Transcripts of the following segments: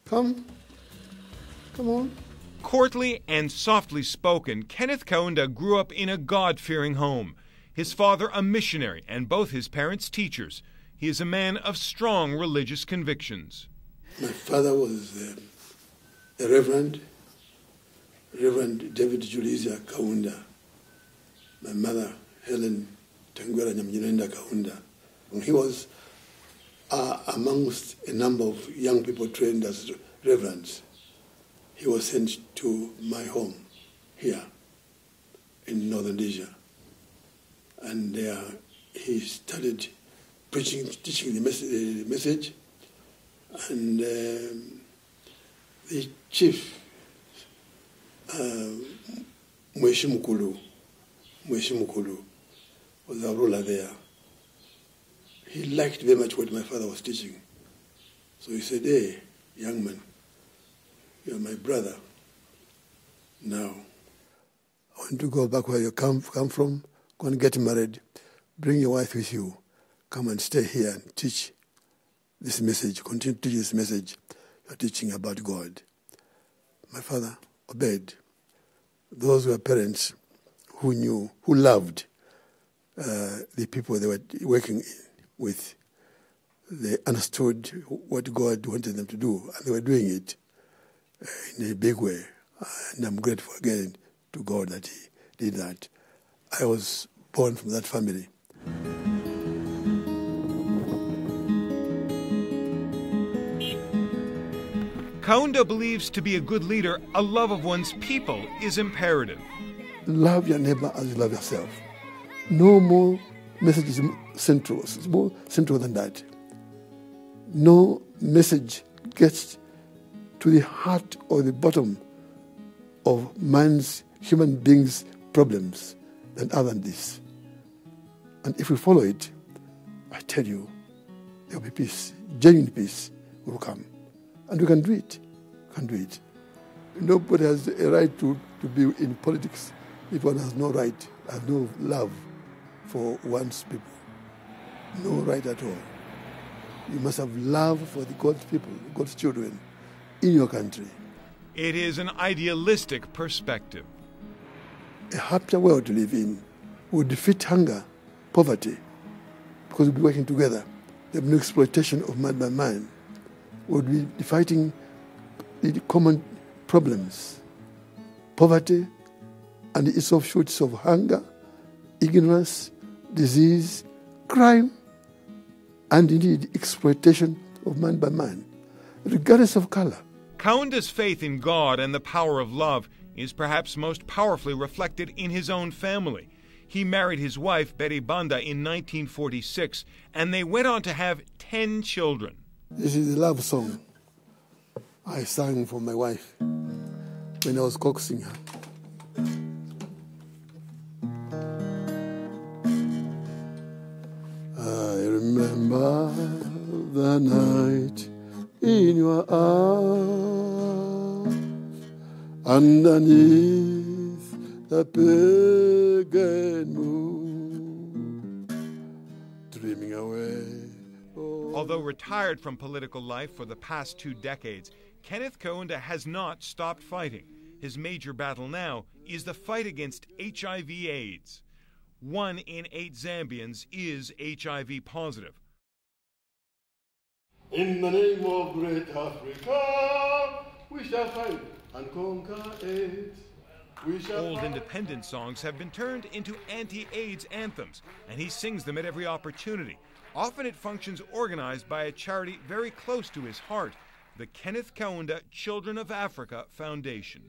Come on. Courtly and softly spoken, Kenneth Kaunda grew up in a God-fearing home. His father a missionary and both his parents teachers. He is a man of strong religious convictions. My father was a Reverend David Julisia Kaunda. My mother, Helen Tangwera Nyamjinenda Kaunda. And he was amongst a number of young people trained as reverends. He was sent to my home here in Northern Asia. And there he started preaching, teaching the message. And the chief, Mweshimukulu, was our ruler there. He liked very much what my father was teaching. So he said, "Hey, young man, you're my brother. Now, I want to go back where you come from, go and get married, bring your wife with you, come and stay here and teach this message, continue to teach this message you're teaching about God." My father obeyed. Those were parents who knew, who loved the people they were working with. They understood what God wanted them to do, and they were doing it in a big way. And I'm grateful again to God that He did that. I was born from that family. Kaunda believes to be a good leader, a love of one's people is imperative. Love your neighbor as you love yourself. No more message is central. It's more central than that. No message gets to the heart or the bottom of human beings' problems other than this. And if we follow it, I tell you, there will be peace, genuine peace will come. And we can do it. We can do it. Nobody has a right to be in politics if one has no right, has no love for one's people. No right at all. You must have love for the God's people, God's children in your country. It is an idealistic perspective. A happier world to live in would defeat hunger, poverty, because we'll be working together. There will be no exploitation of man by man. We'll be fighting the common problems, poverty, and its offshoots of hunger, ignorance, disease, crime, and indeed exploitation of man by man, regardless of color. Kaunda's faith in God and the power of love is perhaps most powerfully reflected in his own family. He married his wife, Betty Banda, in 1946, and they went on to have 10 children. This is a love song I sang for my wife when I was coaxing her. I remember the night in your arms, underneath the pagan moon, dreaming away. Although retired from political life for the past 2 decades, Kenneth Kaunda has not stopped fighting. His major battle now is the fight against HIV/AIDS. 1 in 8 Zambians is HIV positive. In the name of great Africa, we shall fight and conquer AIDS. Old independence songs have been turned into anti-AIDS anthems, and he sings them at every opportunity, often at functions organized by a charity very close to his heart, the Kenneth Kaunda Children of Africa Foundation.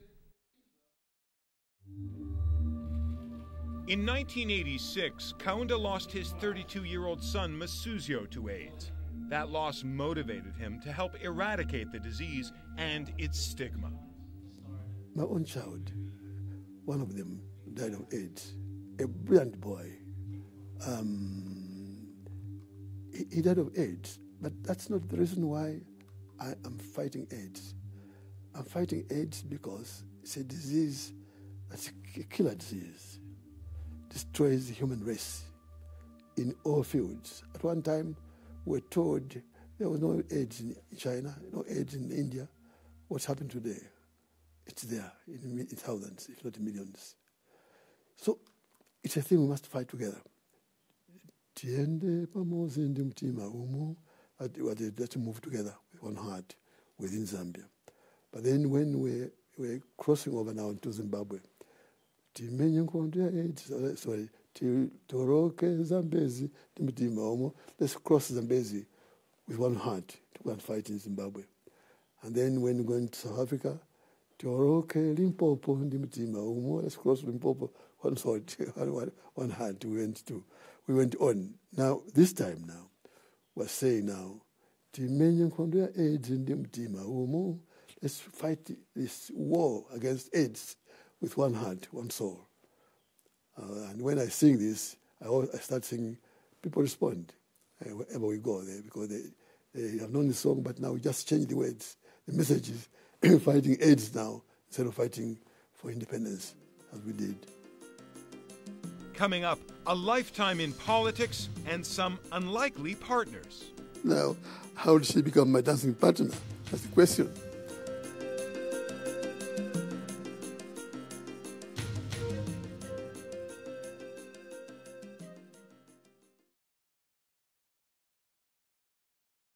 In 1986, Kaunda lost his 32-year-old son Masuzio to AIDS. That loss motivated him to help eradicate the disease and its stigma. My own child, one of them died of AIDS, a brilliant boy. He died of AIDS, but that's not the reason why I am fighting AIDS. I'm fighting AIDS because it's a disease that's a killer disease. Destroys the human race in all fields. At one time, we were told there was no AIDS in China, no AIDS in India, what's happened today, it's there in thousands, if not millions. So it's a thing we must fight together. Let's move together with one heart within Zambia. But then when we're crossing over now into Zimbabwe, let's cross Zambezi with one heart to go and fight in Zimbabwe. And then when we're going to South Africa, let's cross Limpopo, one heart, one heart we went on. Now, this time now, we're saying now, let's fight this war against AIDS with one heart, one soul. And when I sing this, I start singing, people respond wherever we go there, because they have known the song, but now we just change the words. The message is fighting AIDS now instead of fighting for independence, as we did. Coming up, a lifetime in politics and some unlikely partners. Now, how did she become my dancing partner? That's the question.